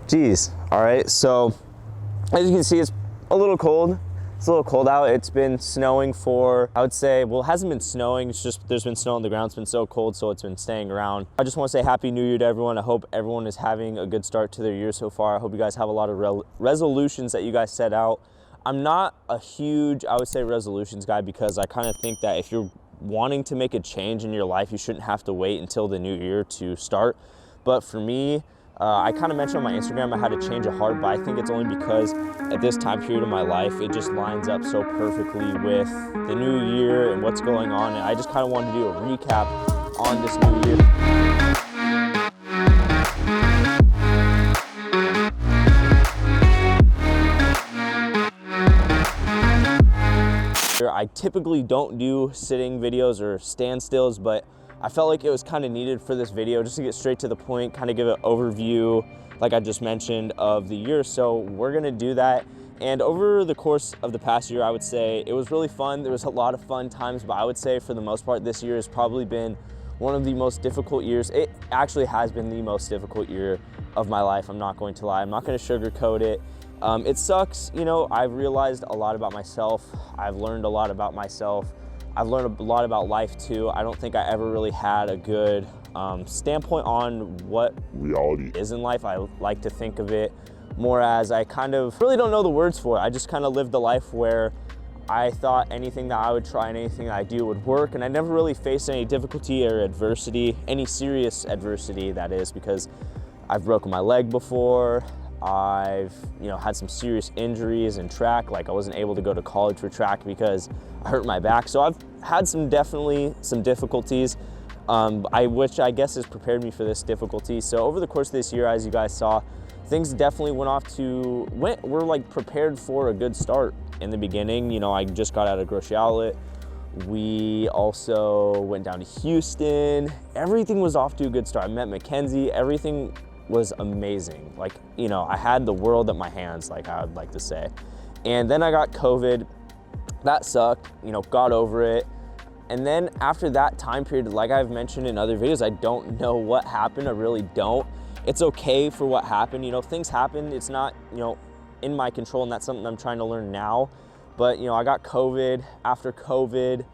Geez. All right, so as you can see, it's a little cold. It's a little cold out. It's been snowing for, I would say, well, it hasn't been snowing. It's just there's been snow on the ground. It's been so cold, so it's been staying around. I just want to say Happy New Year to everyone. I hope everyone is having a good start to their year so far. I hope you guys have a lot of resolutions that you guys set out. I'm not a huge, I would say, resolutions guy, because I kind of think that if you're wanting to make a change in your life, you shouldn't have to wait until the new year to start. But for me, I kind of mentioned on my Instagram I had to change a heart, but I think it's only because at this time period of my life, it just lines up so perfectly with the new year and what's going on. And I just kind of wanted to do a recap on this new year. I typically don't do sitting videos or standstills, but I felt like it was kind of needed for this video just to get straight to the point, kind of give an overview, like I just mentioned, of the year. So we're gonna do that. And over the course of the past year, I would say it was really fun. There was a lot of fun times, but I would say for the most part, this year has probably been one of the most difficult years. It actually has been the most difficult year of my life. I'm not going to lie. I'm not gonna sugarcoat it. It sucks, you know. I've realized a lot about myself. I've learned a lot about myself. I've learned a lot about life too. I don't think I ever really had a good standpoint on what reality is in life. I like to think of it more as I kind of really don't know the words for it. I just kind of lived a life where I thought anything that I would try and anything that I do would work, and I never really faced any difficulty or adversity, any serious adversity that is, because I've broken my leg before. I've had some serious injuries in track. Like I wasn't able to go to college for track because I hurt my back. So I've had definitely some difficulties, which I guess has prepared me for this difficulty. So over the course of this year, as you guys saw, things definitely we're like prepared for a good start in the beginning. You know, I just got out of Grocery Outlet. We also went down to Houston. Everything was off to a good start. I met Mackenzie. Everything was amazing. Like, you know, I had the world at my hands, like I would like to say. And then I got COVID. That sucked, you know, got over it. And then after that time period, like I've mentioned in other videos, I don't know what happened. I really don't. It's okay for what happened. You know, things happen. It's not, you know, in my control, and that's something I'm trying to learn now. But, you know, I got COVID. After COVID,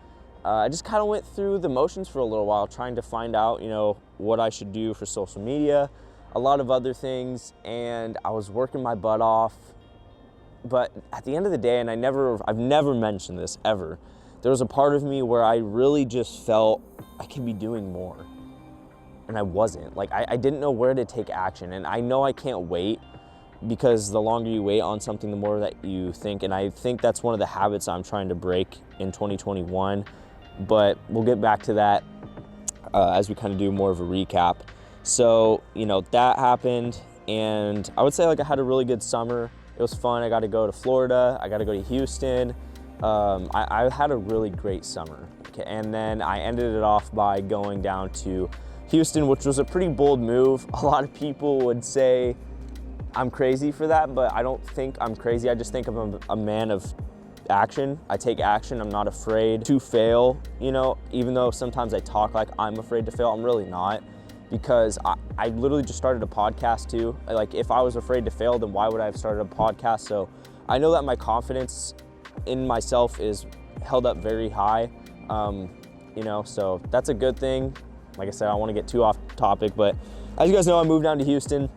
I just kind of went through the motions for a little while, trying to find out, you know, what I should do for social media, a lot of other things, and I was working my butt off. But at the end of the day, and I've never mentioned this ever, there was a part of me where I really just felt I could be doing more, and I wasn't. Like I didn't know where to take action, and I know I can't wait, because the longer you wait on something, the more that you think, and I think that's one of the habits I'm trying to break in 2021, but we'll get back to that as we kind of do more of a recap. So, you know, that happened, and I would say like I had a really good summer. It was fun. I got to go to Florida. I got to go to Houston. I had a really great summer. Okay, and then I ended it off by going down to Houston, which was a pretty bold move. A lot of people would say I'm crazy for that, but I don't think I'm crazy. I just think I'm a man of action. I take action. I'm not afraid to fail, you know, even though sometimes I talk like I'm afraid to fail. I'm really not. Because I literally just started a podcast too. Like if I was afraid to fail, then why would I have started a podcast? So I know that my confidence in myself is held up very high, you know, so that's a good thing. Like I said, I don't want to get too off topic, but as you guys know, I moved down to Houston.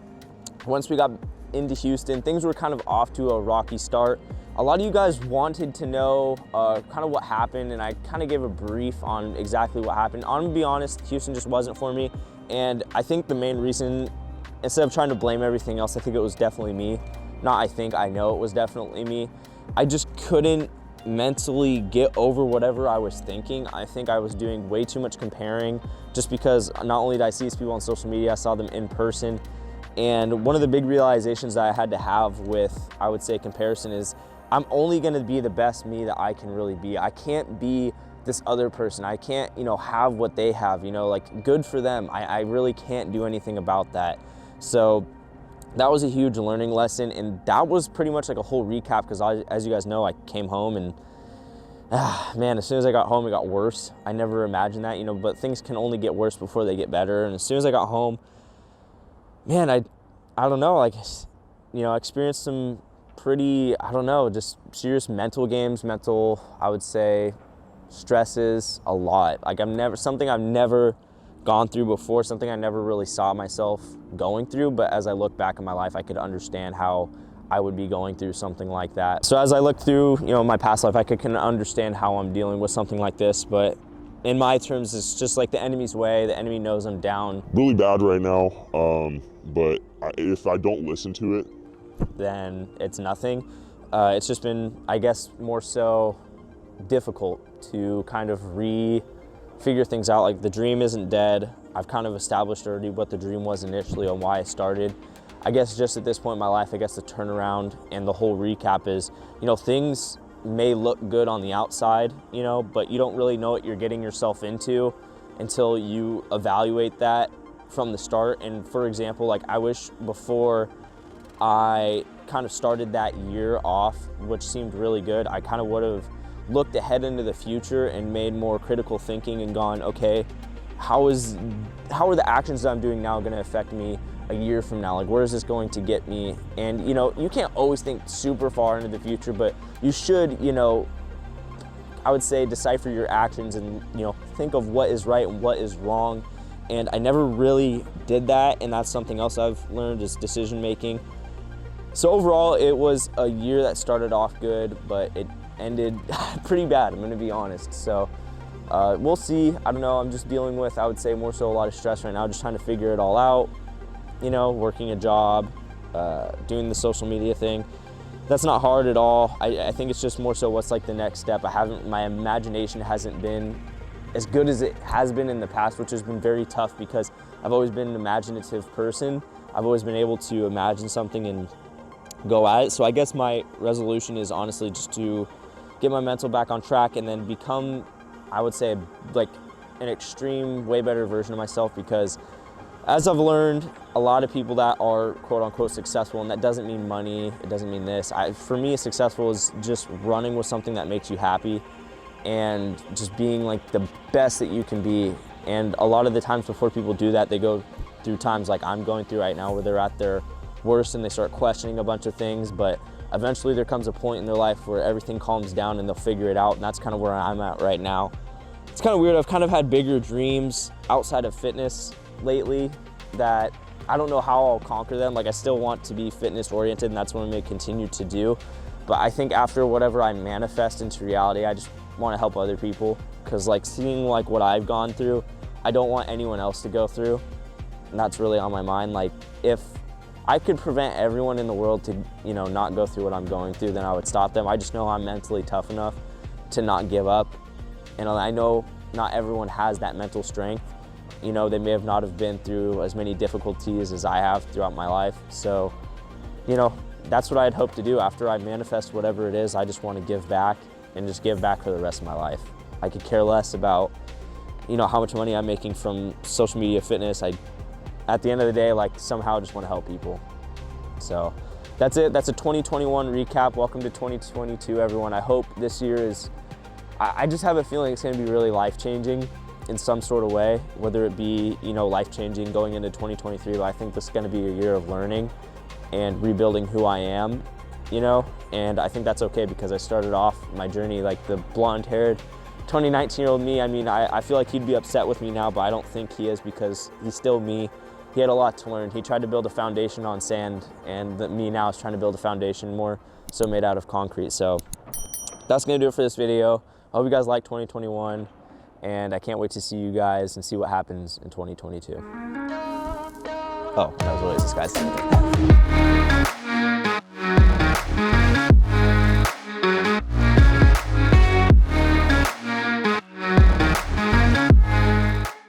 Once we got into Houston, things were kind of off to a rocky start. A lot of you guys wanted to know kind of what happened, and I kind of gave a brief on exactly what happened. I'm gonna be honest, Houston just wasn't for me. And I think the main reason, instead of trying to blame everything else, I think it was definitely me. I know it was definitely me. I just couldn't mentally get over whatever I was thinking. I think I was doing way too much comparing, just because not only did I see these people on social media, I saw them in person. And one of the big realizations that I had to have with, I would say, comparison is I'm only gonna be the best me that I can really be. I can't be this other person. I can't, you know, have what they have, you know, like good for them. I really can't do anything about that. So that was a huge learning lesson, and that was pretty much like a whole recap, because as you guys know, I came home and man, as soon as I got home, it got worse. I never imagined that, you know, but things can only get worse before they get better. And as soon as I got home, man, I don't know, like, you know, I experienced some pretty, I don't know, just serious mental games, I would say, stresses a lot. Like something I've never gone through before, something I never really saw myself going through, but as I look back in my life, I could understand how I would be going through something like that. So as I look through, you know, my past life, I could kind of understand how I'm dealing with something like this, but in my terms, it's just like the enemy's way. The enemy knows I'm down. Really bad right now, but if I don't listen to it, then it's nothing. It's just been, I guess, more so difficult to kind of figure things out. Like, the dream isn't dead. I've kind of established already what the dream was initially and why I started. I guess just at this point in my life, I guess the turnaround and the whole recap is, you know, things may look good on the outside, you know, but you don't really know what you're getting yourself into until you evaluate that from the start. And for example, like, I wish before I kind of started that year off, which seemed really good, I kind of would have looked ahead into the future and made more critical thinking and gone, okay, how are the actions that I'm doing now going to affect me a year from now? Like, where is this going to get me? And, you know, you can't always think super far into the future, but you should, you know, I would say decipher your actions and, you know, think of what is right and what is wrong. And I never really did that, and that's something else I've learned is decision making. So overall, it was a year that started off good, but it ended pretty bad, I'm gonna be honest. So we'll see. I don't know, I'm just dealing with, I would say, more so a lot of stress right now, just trying to figure it all out. You know, working a job, doing the social media thing. That's not hard at all. I think it's just more so what's like the next step. My imagination hasn't been as good as it has been in the past, which has been very tough because I've always been an imaginative person. I've always been able to imagine something and go at it. So I guess my resolution is honestly just to get my mental back on track and then become, I would say, like an extreme, way better version of myself, because as I've learned, a lot of people that are quote unquote successful, and that doesn't mean money, it doesn't mean this. For me, successful is just running with something that makes you happy and just being like the best that you can be. And a lot of the times before people do that, they go through times like I'm going through right now where they're at their worst and they start questioning a bunch of things, but eventually there comes a point in their life where everything calms down and they'll figure it out, and that's kind of where I'm at right now. It's kind of weird, I've kind of had bigger dreams outside of fitness lately that I don't know how I'll conquer them. Like, I still want to be fitness oriented, and that's what I'm going to continue to do, but I think after whatever I manifest into reality, I just want to help other people, because like seeing like what I've gone through, I don't want anyone else to go through, and that's really on my mind. Like, if I could prevent everyone in the world to, you know, not go through what I'm going through, then I would stop them. I just know I'm mentally tough enough to not give up. And I know not everyone has that mental strength. You know, they may have not have been through as many difficulties as I have throughout my life. So, you know, that's what I'd hope to do. After I manifest whatever it is, I just want to give back and just give back for the rest of my life. I could care less about, you know, how much money I'm making from social media fitness. At the end of the day, like, somehow just want to help people. So that's it. That's a 2021 recap. Welcome to 2022, everyone. I hope this year is, I just have a feeling it's going to be really life-changing in some sort of way, whether it be, you know, life-changing going into 2023, but I think this is going to be a year of learning and rebuilding who I am, you know, and I think that's okay, because I started off my journey like the blonde-haired 19-year-old me. I mean, I feel like he'd be upset with me now, but I don't think he is, because he's still me. He had a lot to learn. He tried to build a foundation on sand, and me now is trying to build a foundation more so made out of concrete. So that's gonna do it for this video. I hope you guys like 2021, and I can't wait to see you guys and see what happens in 2022. Oh, that was always this guy's